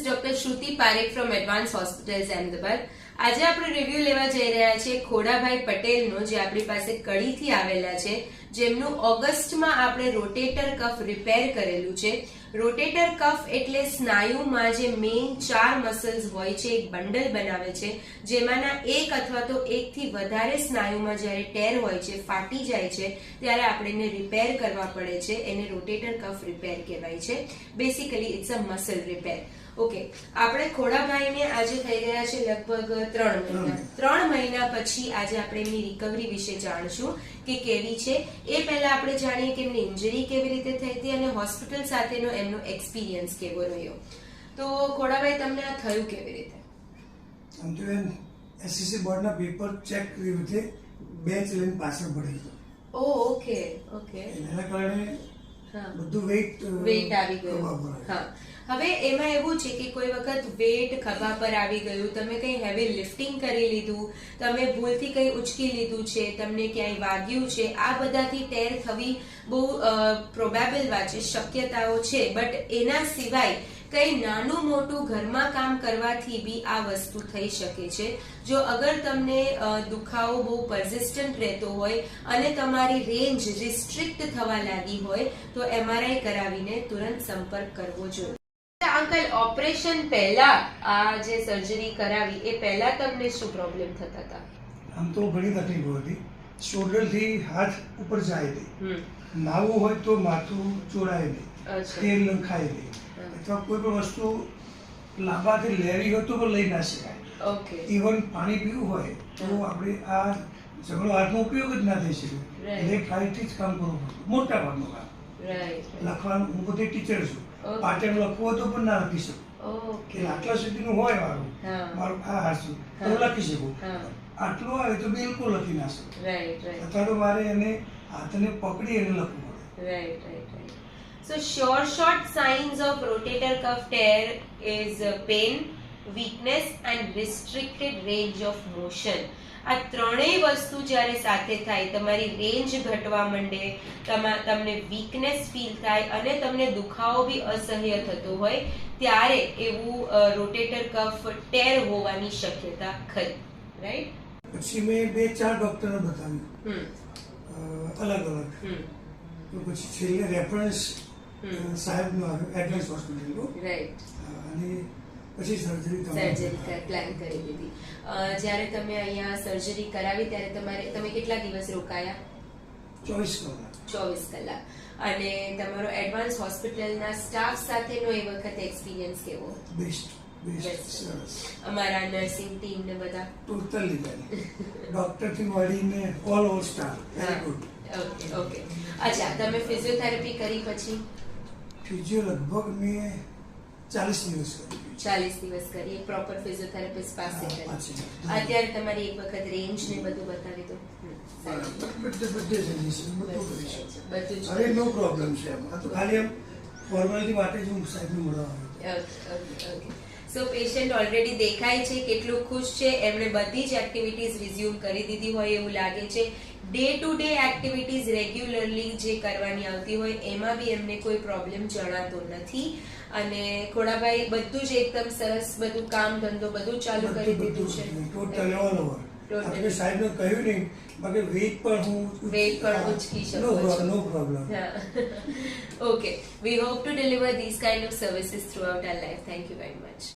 Doctor Shruti Parekh from advance hospitals Ahmedabad. આજે આપણે review લેવા જઈ રહ્યા છીએ ખોડાભાઈ પટેલનો, જે આપણી પાસે કડીથી આવેલા છે, જેમનું ઓગસ્ટમાં આપણે રોટેટર કફ રિપેર કરેલું છે. રોટેટર કફ એટલે સ્નાયુમાં જે મેઇન 4 મસલ્સ હોય છે, એક બંડલ બનાવે છે, જેમાંના એક અથવા તો એકથી વધારે સ્નાયુમાં જ્યારે ટેર હોય છે, ફાટી જાય છે, ત્યારે આપણે એને રિપેર કરવા પડે છે. એને રોટેટર કફ રિપેર કહેવાય છે. Basically it's a muscle repair. Okay, આપણે ખોડાભાઈને આજે થઈ ગયા છે લગભગ 3 મહિના. 3 મહિના પછી આજે આપણે એમની રિકવરી વિશે જાણશું કે કેવી છે. એ પહેલા આપણે જાણીએ કે એમની ઇન્જરી કેવી રીતે થઈ હતી અને હોસ્પિટલ સાથેનો એમનો એક્સપિરિયન્સ કેવો રહ્યો. તો ખોડાભાઈ, તમને આ થયું કેવી રીતે? આમ તો એસએસસી બોર્ડના પેપર ચેક કરી વખતે બેન્ચ લઈને પાછળ પડી ગયો. Okay okay. એના કારણે બધું વેઇટ આવી ગયું. હા, હવે એમાં એવું છે કે કોઈ વખત વેઇટ ખભા પર આવી ગયું, તમે કઈ હેવી લિફ્ટિંગ કરી લીધું, તમે ભૂલથી કઈ ઉચકી લીધું છે, તમને ક્યાંય વાગ્યું છે, આ બધાથી ટેર થવી બહુ પ્રોબેબલ વાત છે, શક્યતાઓ છે. બટ એના સિવાય કઈ નાનું મોટું ઘરમાં કામ કરવાથી બી આ વસ્તુ થઈ શકે છે. જો અગર તમને દુખાવો બહુ પરસિસ્ટન્ટ રહેતો હોય અને તમારી રેન્જ રિસ્ટ્રિક્ટ થવા લાગી હોય તો એમઆરઆઈ કરાવીને તુરંત સંપર્ક કરવો જોઈએ. અંકલ, ઓપરેશન પહેલા આ જે સર્જરી કરાવી એ પહેલા તમને શું પ્રોબ્લેમ થતા હતા? આમ તો ઘણી તકલીફો હતી. શોલ્ડરથી હાથ ઉપર જાય નહીં, નાવું હોય તો માથું ચોડાય નહીં, તેલ નખાય નહીં, અથવા કોઈ પણ વસ્તુ લાંબાથી લેવી હોય તો પણ લઈ ના શકાય. ઓકે. ઇવન પાણી પીવું હોય તો આપણે આ જમણો હાથનો ઉપયોગ જ ના થઈ શકે. લેફ્ટ હાથથી જ કામ કરવું પડતું, મોટા ભાગનું કામ. લખવાનું, હું પોતે ટીચર છું, પાટણ લખવું હોય તો પણ ના લખી શકું. કે આટલા સુધીનું હોય મારું આ હાથું તો હું લખી શકું. આટલું આવે તો બિલકુલ લખી ના શકું. અથવા તો મારે એને હાથને પકડી અને લખવું પડે. So short signs of rotator cuff tear is pain, weakness and restricted range of motion. આ ત્રણેય વસ્તુ જ્યારે સાથે થાય, તમારી રેન્જ ઘટવા માંડે, તમને વીકનેસ ફીલ થાય અને તમને દુખાવો બી અસહ્ય થતો હોય, ત્યારે એવું રોટેટર કફ ટેર હોવાની શક્યતા ખરી. રાઈટ? પછી મેં 2-4 ડોક્ટરને બતાવ્યું અલગ અલગ. તો પછી છેલ્લે રેફરન્સ સાહેબનો આવ્યો એડવાન્સ હોસ્પિટલનો. રાઈટ. અને પછી સર્જરી પ્લાન કરી દીધી. જ્યારે તમે અહીંયા સર્જરી કરાવી ત્યારે તમે કેટલા દિવસ રોકાયા? 24 કલાક. અને તમારો એડવાન્સ હોસ્પિટલના સ્ટાફ સાથેનો એ વખતે એક્સપિરિયન્સ કેવો? બેસ્ટ. અમારા નર્સિંગ ટીમ ને બધા ટોટલી ડોક્ટર થી મળીને all over staff very good. Okay. અચ્છા, તમે ફિઝિયોથેરાપી કરી પછી? ફિઝિયો લગભગ મેં 40 દિવસ કરી. પ્રોપર ફિઝિયોથેરાપિસ્ટ પાસે કરી. અત્યારે તમારી એક વખત રેન્જ ને બધું બતાવી દો. બધું અરે નો પ્રોબ્લેમ છે. આ તો ખાલી એમ ફોર્માલિટી માટે જ હું સાહેબને મળવા આવ્યો. સો પેશન્ટ ઓલરેડી દેખાય છે કેટલું ખુશ છે. એમણે બધી જ એક્ટિવિટીઝ રિઝ્યુમ કરી દીધી હોય એવું લાગે છે. Day to day activities regularly જે કરવાની આવતી હોય એમાં બી એમને કોઈ પ્રોબ્લેમ જણાતો નથી. અને ખોડાભાઈ બધું જ એકદમ સરસ, બધું કામ ધંધો બધું ચાલુ કરી દીધું છે. Total all over. આપણે સાહેબને કહ્યું નહીં, બાકી વેઇટ પણ ઉચકી શકો છો. નો problem. Okay, we hope to deliver these kind of services throughout our life. Thank you very much.